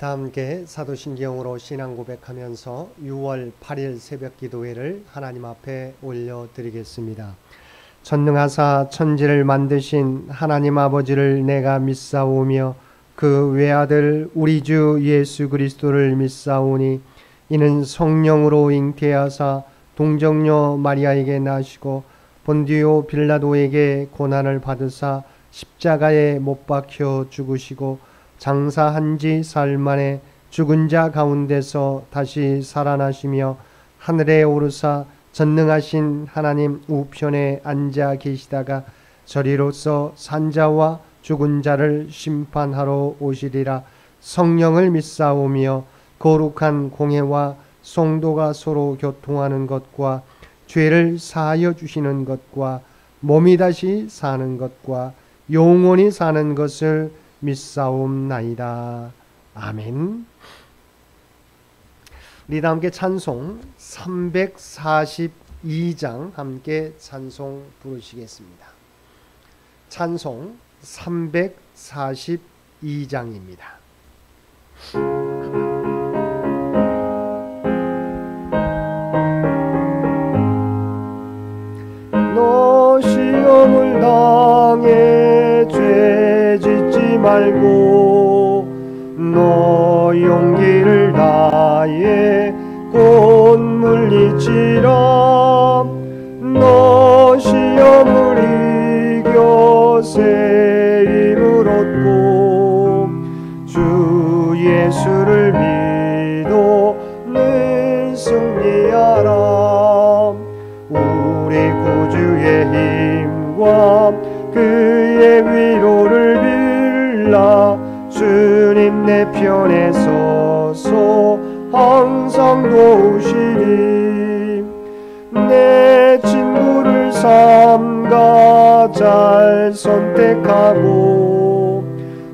다 함께 사도신경으로 신앙 고백하면서 6월 8일 새벽 기도회를 하나님 앞에 올려드리겠습니다. 전능하사 천지를 만드신 하나님 아버지를 내가 믿사오며 그 외아들 우리 주 예수 그리스도를 믿사오니 이는 성령으로 잉태하사 동정녀 마리아에게 나시고 본디오 빌라도에게 고난을 받으사 십자가에 못 박혀 죽으시고 장사한 지 사흘 만에 죽은 자 가운데서 다시 살아나시며 하늘에 오르사 전능하신 하나님 우편에 앉아 계시다가 저리로서 산자와 죽은 자를 심판하러 오시리라. 성령을 믿사오며 거룩한 공회와 성도가 서로 교통하는 것과 죄를 사하여 주시는 것과 몸이 다시 사는 것과 영원히 사는 것을 믿사옵나이다. 아멘. 우리 다 함께 찬송 342장 함께 찬송 부르시겠습니다. 찬송 342장입니다. 너 시험을 당해 죄 짓지 말고 너 용기를 다해 곧 물리치라. 너 시험을 이겨 새 힘을 얻고 주 예수를 믿어 늘 승리하라. 우리 구주의 힘과 그의 위로를 빌라. 주님 내 편에 서서 항상 도우시니 내 친구를 삼가 잘 선택하고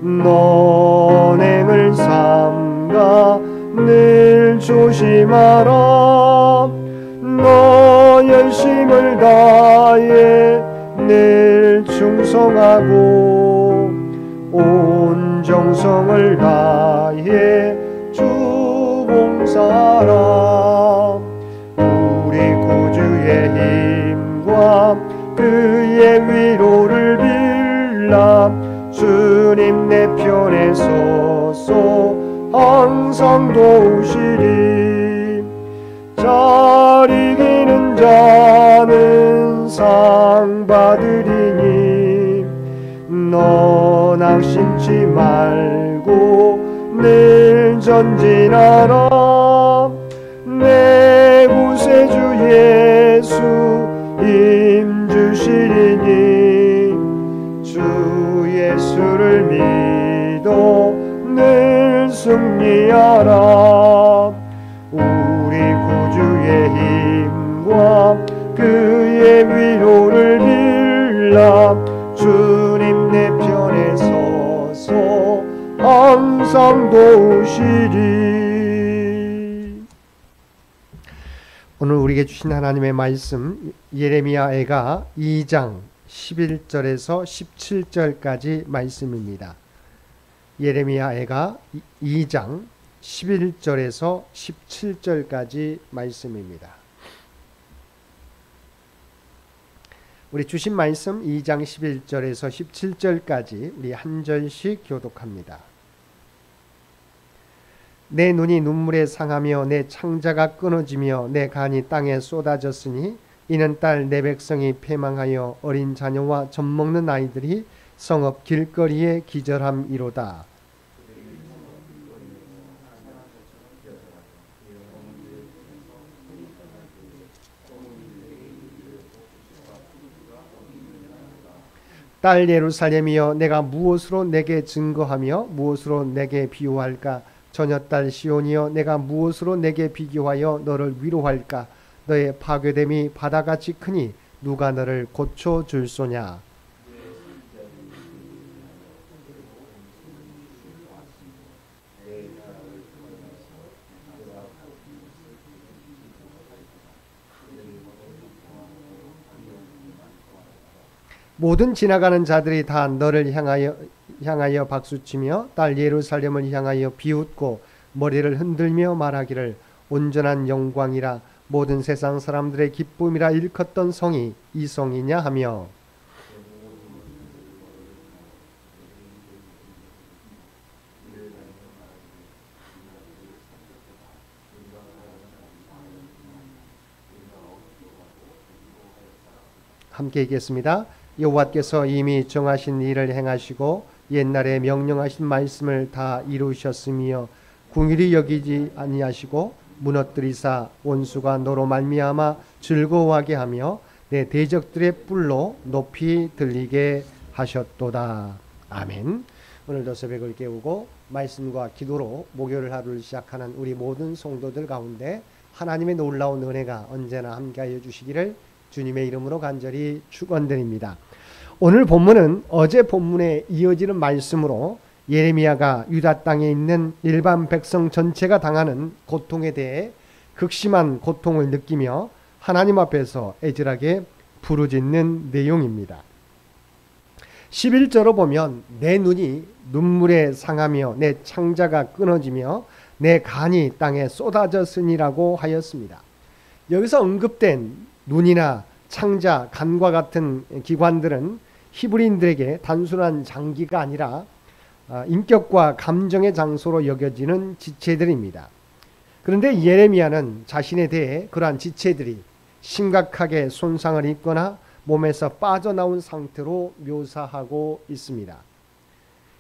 너행을 삼가 늘 조심하라. 너 열심을 다해 늘 충성하고 온 정성을 다해 주 봉사하라. 우리 구주의 힘과 그의 위로를 빌라. 주님 내 편에 서서 항상 도우시리. 잘 이기는 자는 상 받으리니 너 낙심치 말고 늘 전진하라. 내 구세주 예수 힘 주시리니 주 예수를 믿어 늘 승리하라. 우리 구주의 힘과 그의 위로를 빌라. 주님 내 편에 서서 항상 도우시리. 오늘 우리에게 주신 하나님의 말씀 예레미야애가 2장 11절에서 17절까지 말씀입니다. 예레미야애가 2장 11절에서 17절까지 말씀입니다. 우리 주신 말씀 2장 11절에서 17절까지 우리 한 절씩 교독합니다. 내 눈이 눈물에 상하며 내 창자가 끊어지며 내 간이 땅에 쏟아졌으니 이는 딸 내 백성이 패망하여 어린 자녀와 젖먹는 아이들이 성읍 길거리에 기절함이로다. 딸 예루살렘이여 내가 무엇으로 내게 증거하며 무엇으로 내게 비유할까? 처녀딸 시온이여 내가 무엇으로 내게 비교하여 너를 위로할까? 너의 파괴됨이 바다같이 크니 누가 너를 고쳐줄 소냐. 모든 지나가는 자들이 다 너를 향하여 박수치며 딸 예루살렘을 향하여 비웃고 머리를 흔들며 말하기를 온전한 영광이라 모든 세상 사람들의 기쁨이라 일컫던 성이 이 성이냐 하며. 함께 읽겠습니다. 여호와께서 이미 정하신 일을 행하시고 옛날에 명령하신 말씀을 다 이루셨으며 궁일이 여기지 아니하시고 무너뜨리사 원수가 너로 말미암아 즐거워하게 하며 내 대적들의 뿔로 높이 들리게 하셨도다. 아멘. 오늘도 새벽을 깨우고 말씀과 기도로 목요일 하루를 시작하는 우리 모든 성도들 가운데 하나님의 놀라운 은혜가 언제나 함께하여 주시기를 주님의 이름으로 간절히 축원드립니다. 오늘 본문은 어제 본문에 이어지는 말씀으로 예레미야가 유다 땅에 있는 일반 백성 전체가 당하는 고통에 대해 극심한 고통을 느끼며 하나님 앞에서 애절하게 부르짖는 내용입니다. 11절로 보면 내 눈이 눈물에 상하며 내 창자가 끊어지며 내 간이 땅에 쏟아졌으니라고 하였습니다. 여기서 언급된 눈이나 창자, 간과 같은 기관들은 히브리인들에게 단순한 장기가 아니라 인격과 감정의 장소로 여겨지는 지체들입니다. 그런데 예레미야는 자신에 대해 그러한 지체들이 심각하게 손상을 입거나 몸에서 빠져나온 상태로 묘사하고 있습니다.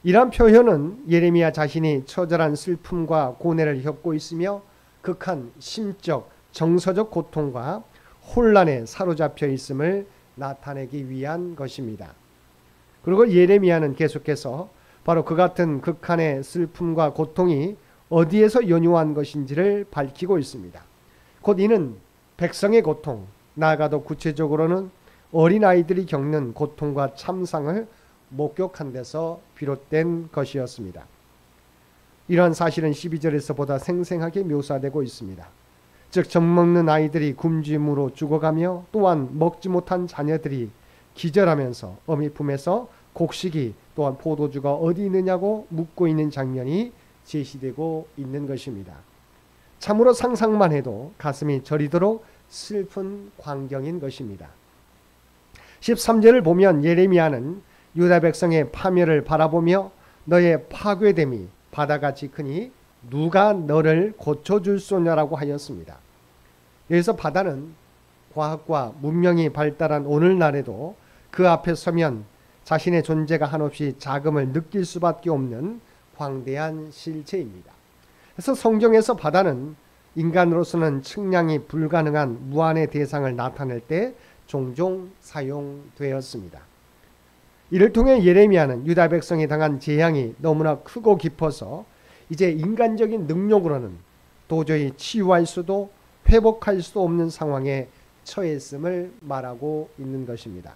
이러한 표현은 예레미야 자신이 처절한 슬픔과 고뇌를 겪고 있으며 극한 심적, 정서적 고통과 혼란에 사로잡혀 있음을 나타내기 위한 것입니다. 그리고 예레미야는 계속해서 바로 그 같은 극한의 슬픔과 고통이 어디에서 연유한 것인지를 밝히고 있습니다. 곧 이는 백성의 고통, 나아가도 구체적으로는 어린아이들이 겪는 고통과 참상을 목격한 데서 비롯된 것이었습니다. 이러한 사실은 12절에서 보다 생생하게 묘사되고 있습니다. 즉 젖먹는 아이들이 굶주림으로 죽어가며 또한 먹지 못한 자녀들이 기절하면서 어미 품에서 곡식이 또한 포도주가 어디 있느냐고 묻고 있는 장면이 제시되고 있는 것입니다. 참으로 상상만 해도 가슴이 저리도록 슬픈 광경인 것입니다. 13절을 보면 예레미야는 유다 백성의 파멸을 바라보며 너의 파괴됨이 바다같이 크니 누가 너를 고쳐줄 소냐라고 하였습니다. 여기서 바다는 과학과 문명이 발달한 오늘날에도 그 앞에 서면 자신의 존재가 한없이 작음을 느낄 수밖에 없는 광대한 실체입니다. 그래서 성경에서 바다는 인간으로서는 측량이 불가능한 무한의 대상을 나타낼 때 종종 사용되었습니다. 이를 통해 예레미야는 유다 백성이 당한 재앙이 너무나 크고 깊어서 이제 인간적인 능력으로는 도저히 치유할 수도 회복할 수도 없는 상황에 처했음을 말하고 있는 것입니다.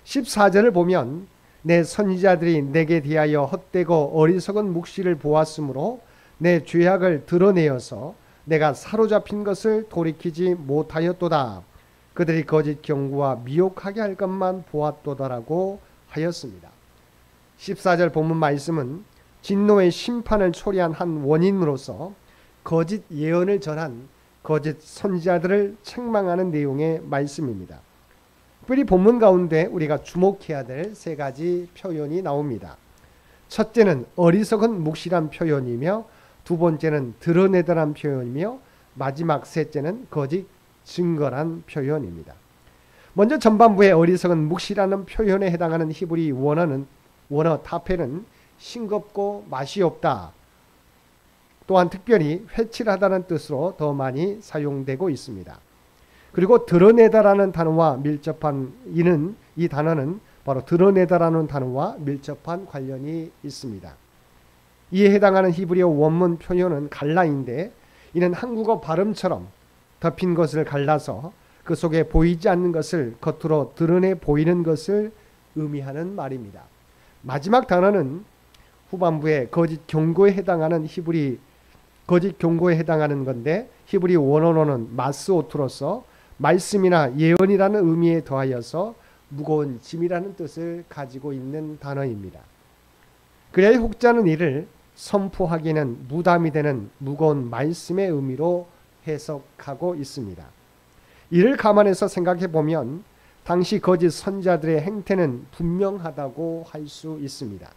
14절을 보면 내 선지자들이 내게 대하여 헛되고 어리석은 묵시를 보았으므로 내 죄악을 드러내어서 내가 사로잡힌 것을 돌이키지 못하였도다. 그들이 거짓 경고와 미혹하게 할 것만 보았도다라고 하였습니다. 14절 본문 말씀은 진노의 심판을 초래한 한 원인으로서 거짓 예언을 전한 거짓 선지자들을 책망하는 내용의 말씀입니다. 특별히 본문 가운데 우리가 주목해야 될 세 가지 표현이 나옵니다. 첫째는 어리석은 묵시란 표현이며 두 번째는 드러내다란 표현이며 마지막 셋째는 거짓 증거란 표현입니다. 먼저 전반부의 어리석은 묵시라는 표현에 해당하는 히브리 원어 타페는 싱겁고 맛이 없다. 또한 특별히 회칠하다는 뜻으로 더 많이 사용되고 있습니다. 그리고 드러내다라는 단어와 밀접한 이 단어는 바로 드러내다라는 단어와 밀접한 관련이 있습니다. 이에 해당하는 히브리어 원문 표현은 갈라인데 이는 한국어 발음처럼 덮인 것을 갈라서 그 속에 보이지 않는 것을 겉으로 드러내 보이는 것을 의미하는 말입니다. 마지막 단어는 후반부에 거짓 경고에 해당하는 거짓 경고에 해당하는 건데 히브리 원어로는 마스오트로서 말씀이나 예언이라는 의미에 더하여서 무거운 짐이라는 뜻을 가지고 있는 단어입니다. 그래야 혹자는 이를 선포하기는 부담이 되는 무거운 말씀의 의미로 해석하고 있습니다. 이를 감안해서 생각해 보면 당시 거짓 선지자들의 행태는 분명하다고 할 수 있습니다.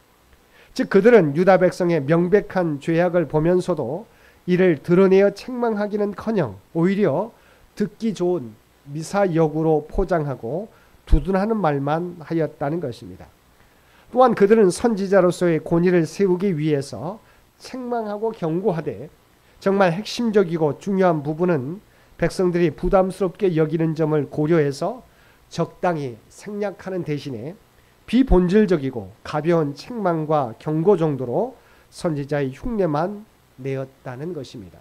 즉 그들은 유다 백성의 명백한 죄악을 보면서도 이를 드러내어 책망하기는커녕 오히려 듣기 좋은 미사역으로 포장하고 두둔하는 말만 하였다는 것입니다. 또한 그들은 선지자로서의 권위를 세우기 위해서 책망하고 경고하되 정말 핵심적이고 중요한 부분은 백성들이 부담스럽게 여기는 점을 고려해서 적당히 생략하는 대신에 비본질적이고 가벼운 책망과 경고 정도로 선지자의 흉내만 내었다는 것입니다.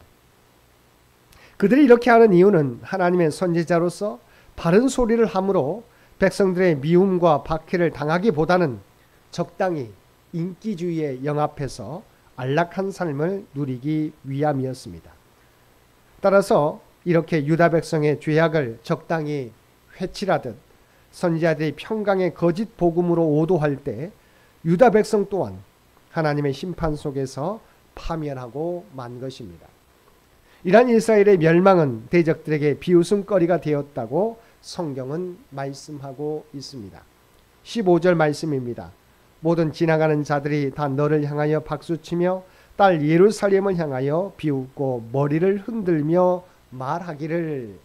그들이 이렇게 하는 이유는 하나님의 선지자로서 바른 소리를 함으로 백성들의 미움과 박해를 당하기보다는 적당히 인기주의에 영합해서 안락한 삶을 누리기 위함이었습니다. 따라서 이렇게 유다 백성의 죄악을 적당히 회칠하듯 선지자들이 평강의 거짓 복음으로 오도할 때 유다 백성 또한 하나님의 심판 속에서 파멸하고 만 것입니다. 이러한 이스라엘의 멸망은 대적들에게 비웃음거리가 되었다고 성경은 말씀하고 있습니다. 15절 말씀입니다. 모든 지나가는 자들이 다 너를 향하여 박수치며 딸 예루살렘을 향하여 비웃고 머리를 흔들며 말하기를.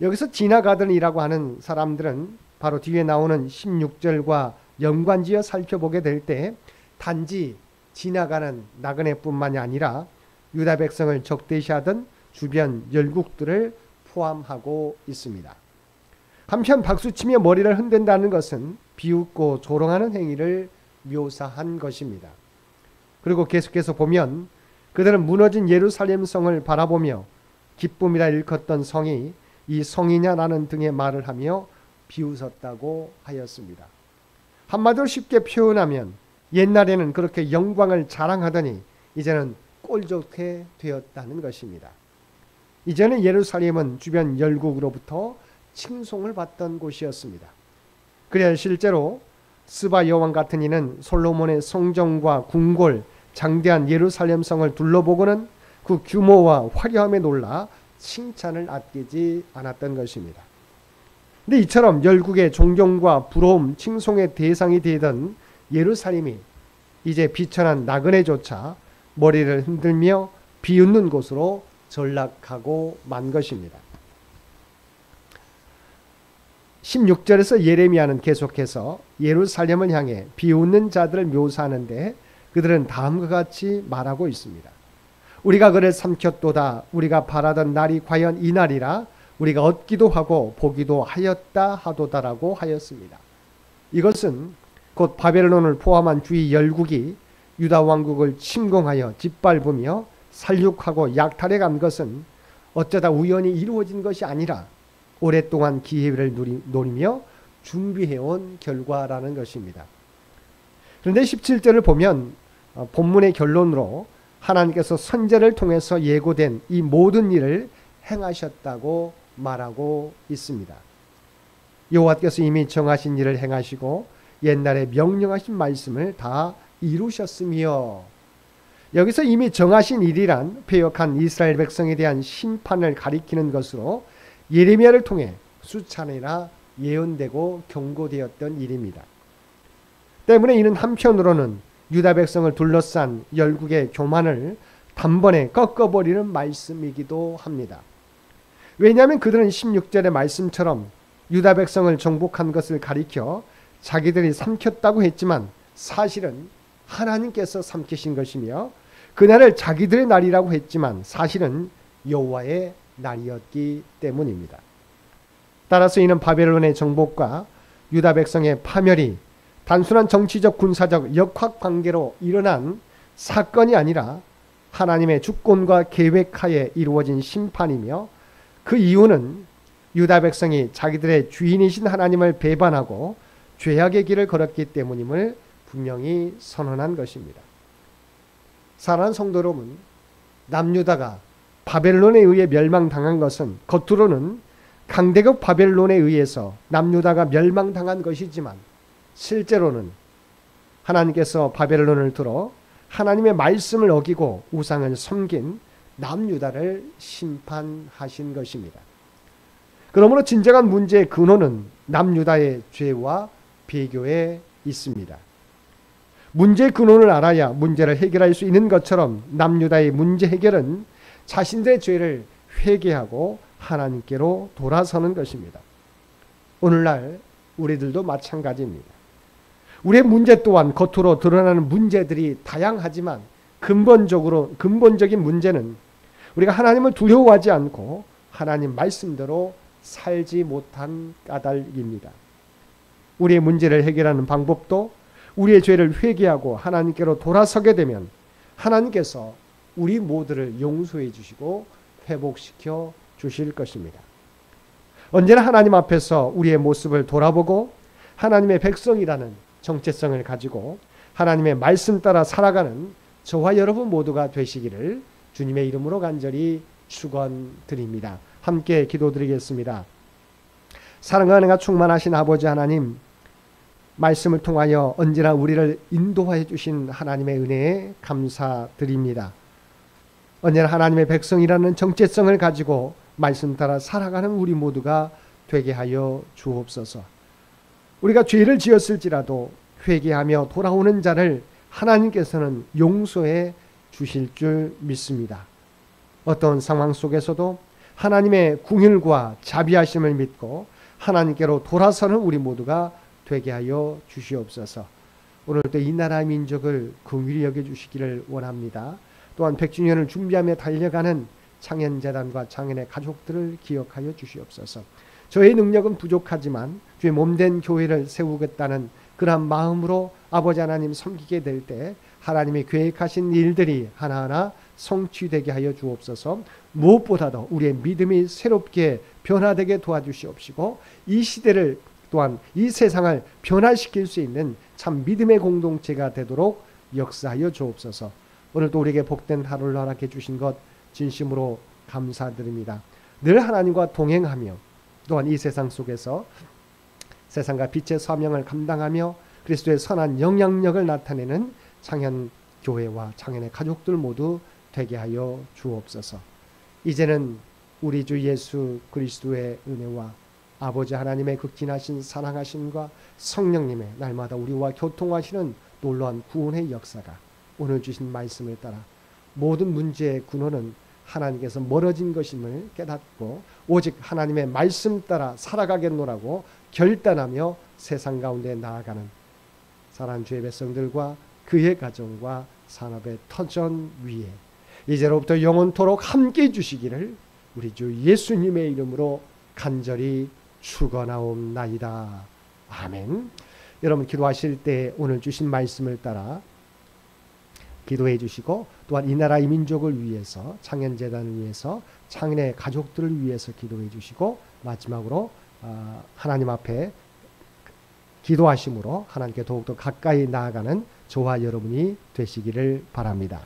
여기서 지나가던이라고 하는 사람들은 바로 뒤에 나오는 16절과 연관지어 살펴보게 될 때 단지 지나가는 나그네뿐만이 아니라 유다 백성을 적대시하던 주변 열국들을 포함하고 있습니다. 한편 박수치며 머리를 흔든다는 것은 비웃고 조롱하는 행위를 묘사한 것입니다. 그리고 계속해서 보면 그들은 무너진 예루살렘 성을 바라보며 기쁨이라 일컫던 성이 이 성이냐라는 등의 말을 하며 비웃었다고 하였습니다. 한마디로 쉽게 표현하면 옛날에는 그렇게 영광을 자랑하더니 이제는 꼴좋게 되었다는 것입니다. 이전에 예루살렘은 주변 열국으로부터 칭송을 받던 곳이었습니다. 그래야 실제로 스바 여왕 같은 이는 솔로몬의 성전과 궁궐, 장대한 예루살렘 성을 둘러보고는 그 규모와 화려함에 놀라 칭찬을 아끼지 않았던 것입니다. 근데 이처럼 열국의 존경과 부러움, 칭송의 대상이 되던 예루살렘이 이제 비천한 나그네조차 머리를 흔들며 비웃는 곳으로 전락하고 만 것입니다. 16절에서 예레미야는 계속해서 예루살렘을 향해 비웃는 자들을 묘사하는데 그들은 다음과 같이 말하고 있습니다. 우리가 그를 삼켰도다. 우리가 바라던 날이 과연 이 날이라. 우리가 얻기도 하고 보기도 하였다 하도다라고 하였습니다. 이것은 곧 바벨론을 포함한 주위 열국이 유다 왕국을 침공하여 짓밟으며 살육하고 약탈해 간 것은 어쩌다 우연히 이루어진 것이 아니라 오랫동안 기회를 노리며 준비해온 결과라는 것입니다. 그런데 17절을 보면 본문의 결론으로 하나님께서 선지자를 통해서 예고된 이 모든 일을 행하셨다고 말하고 있습니다. 여호와께서 이미 정하신 일을 행하시고 옛날에 명령하신 말씀을 다 이루셨으며, 여기서 이미 정하신 일이란 패역한 이스라엘 백성에 대한 심판을 가리키는 것으로 예레미야를 통해 수차례나 예언되고 경고되었던 일입니다. 때문에 이는 한편으로는 유다 백성을 둘러싼 열국의 교만을 단번에 꺾어버리는 말씀이기도 합니다. 왜냐하면 그들은 16절의 말씀처럼 유다 백성을 정복한 것을 가리켜 자기들이 삼켰다고 했지만 사실은 하나님께서 삼키신 것이며 그날을 자기들의 날이라고 했지만 사실은 여호와의 날이었기 때문입니다. 따라서 이는 바벨론의 정복과 유다 백성의 파멸이 단순한 정치적 군사적 역학관계로 일어난 사건이 아니라 하나님의 주권과 계획하에 이루어진 심판이며 그 이유는 유다 백성이 자기들의 주인이신 하나님을 배반하고 죄악의 길을 걸었기 때문임을 분명히 선언한 것입니다. 사랑하는 성도 여러분, 남유다가 바벨론에 의해 멸망당한 것은 겉으로는 강대국 바벨론에 의해서 남유다가 멸망당한 것이지만 실제로는 하나님께서 바벨론을 들어 하나님의 말씀을 어기고 우상을 섬긴 남유다를 심판하신 것입니다. 그러므로 진정한 문제의 근원은 남유다의 죄와 배교에 있습니다. 문제의 근원을 알아야 문제를 해결할 수 있는 것처럼 남유다의 문제 해결은 자신들의 죄를 회개하고 하나님께로 돌아서는 것입니다. 오늘날 우리들도 마찬가지입니다. 우리의 문제 또한 겉으로 드러나는 문제들이 다양하지만 근본적인 문제는 우리가 하나님을 두려워하지 않고 하나님 말씀대로 살지 못한 까닭입니다. 우리의 문제를 해결하는 방법도 우리의 죄를 회개하고 하나님께로 돌아서게 되면 하나님께서 우리 모두를 용서해 주시고 회복시켜 주실 것입니다. 언제나 하나님 앞에서 우리의 모습을 돌아보고 하나님의 백성이라는 정체성을 가지고 하나님의 말씀 따라 살아가는 저와 여러분 모두가 되시기를 주님의 이름으로 간절히 축원드립니다. 함께 기도드리겠습니다. 사랑과 은혜가 충만하신 아버지 하나님, 말씀을 통하여 언제나 우리를 인도하여 주신 하나님의 은혜에 감사드립니다. 언제나 하나님의 백성이라는 정체성을 가지고 말씀 따라 살아가는 우리 모두가 되게 하여 주옵소서. 우리가 죄를 지었을지라도 회개하며 돌아오는 자를 하나님께서는 용서해 주실 줄 믿습니다. 어떤 상황 속에서도 하나님의 긍휼과 자비하심을 믿고 하나님께로 돌아서는 우리 모두가 되게 하여 주시옵소서. 오늘도 이 나라 민족을 긍휼히 여겨주시기를 원합니다. 또한 100주년을 준비하며 달려가는 창현재단과 창현의 가족들을 기억하여 주시옵소서. 저의 능력은 부족하지만 주의 몸된 교회를 세우겠다는 그러한 마음으로 아버지 하나님 섬기게 될 때 하나님이 계획하신 일들이 하나하나 성취되게 하여 주옵소서. 무엇보다도 우리의 믿음이 새롭게 변화되게 도와주시옵시고 이 시대를 또한 이 세상을 변화시킬 수 있는 참 믿음의 공동체가 되도록 역사하여 주옵소서. 오늘도 우리에게 복된 하루를 허락해 주신 것 진심으로 감사드립니다. 늘 하나님과 동행하며 또한 이 세상 속에서 세상과 빛의 사명을 감당하며 그리스도의 선한 영향력을 나타내는 창현교회와 창현의 가족들 모두 되게 하여 주옵소서. 이제는 우리 주 예수 그리스도의 은혜와 아버지 하나님의 극진하신 사랑하심과 성령님의 날마다 우리와 교통하시는 놀라운 구원의 역사가 오늘 주신 말씀을 따라 모든 문제의 근원은 하나님께서 멀어진 것임을 깨닫고 오직 하나님의 말씀 따라 살아가겠노라고 결단하며 세상 가운데 나아가는 사랑하는 주의 백성들과 그의 가정과 산업의 터전 위에 이제로부터 영원토록 함께 해주시기를 우리 주 예수님의 이름으로 간절히 축원하옵나이다. 아멘. 여러분 기도하실 때 오늘 주신 말씀을 따라 기도해 주시고 또한 이 나라 이 민족을 위해서 창현재단을 위해서 창현의 가족들을 위해서 기도해 주시고 마지막으로 하나님 앞에 기도하심으로 하나님께 더욱더 가까이 나아가는 저와 여러분이 되시기를 바랍니다.